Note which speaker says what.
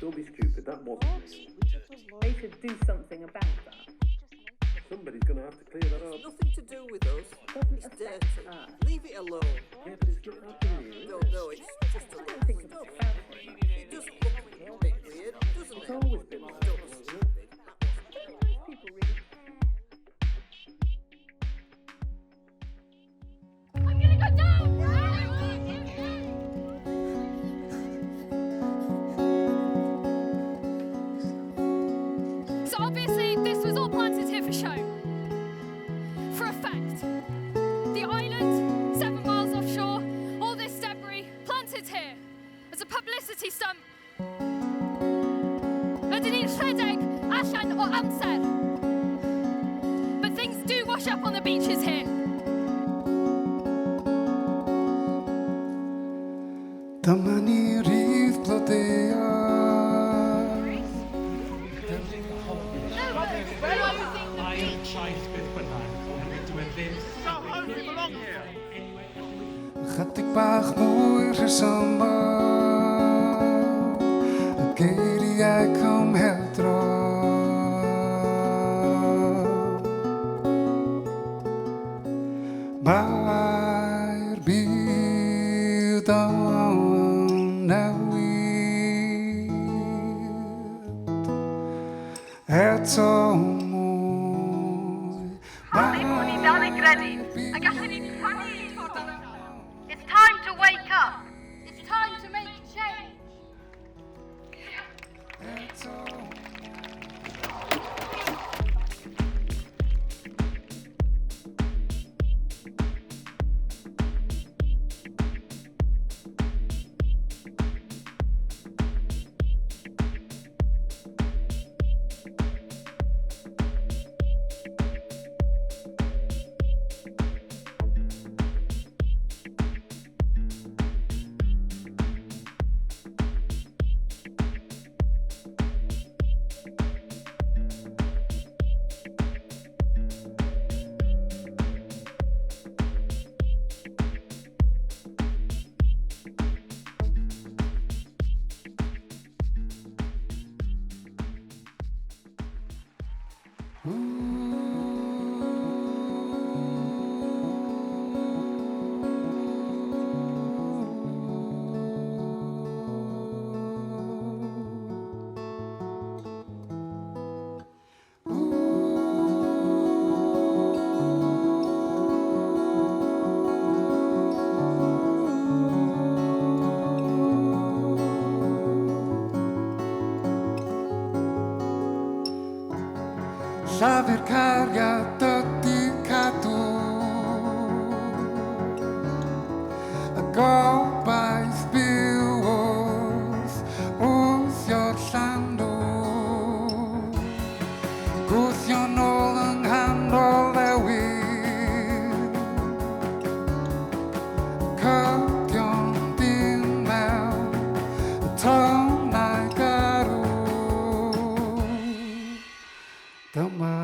Speaker 1: Don't be stupid, that wasn't me.
Speaker 2: They should do something about that.
Speaker 1: Somebody's going to have to clear that up.
Speaker 3: It's nothing to do with us. It's dirty. Leave it alone.
Speaker 1: Yeah, but it's not happening here.
Speaker 3: No, it's just a little
Speaker 2: think it's
Speaker 3: stuff.
Speaker 2: about
Speaker 3: It does look a bit weird, doesn't
Speaker 1: It's
Speaker 3: it?
Speaker 1: always been like that,
Speaker 3: Don't be
Speaker 1: hasn't it?
Speaker 3: stupid.
Speaker 2: People really
Speaker 4: I'm gonna go down! So obviously this was all planted here for show. For effect. The island, 7 miles offshore, all this debris planted here as a publicity stunt. Rydyn ni'n rhedeg allan o amser. But things do wash up on the beaches here.
Speaker 5: Dyma ni rif blodeuo. Chydig bach mwy rhesymol, y geiriau cymhedro. Mae'r byd yn newid eto mwy.
Speaker 4: Hali bod ni dal ei gredu, a gallwn ni prynu i ffordd allan. It's time to wake up. It's time to make change. Llafur cariad ydy cadw y gobaith byw wrthio'r llanw gwthio nôl yng nghanol newid cydion dim mewn tonnau garw dyma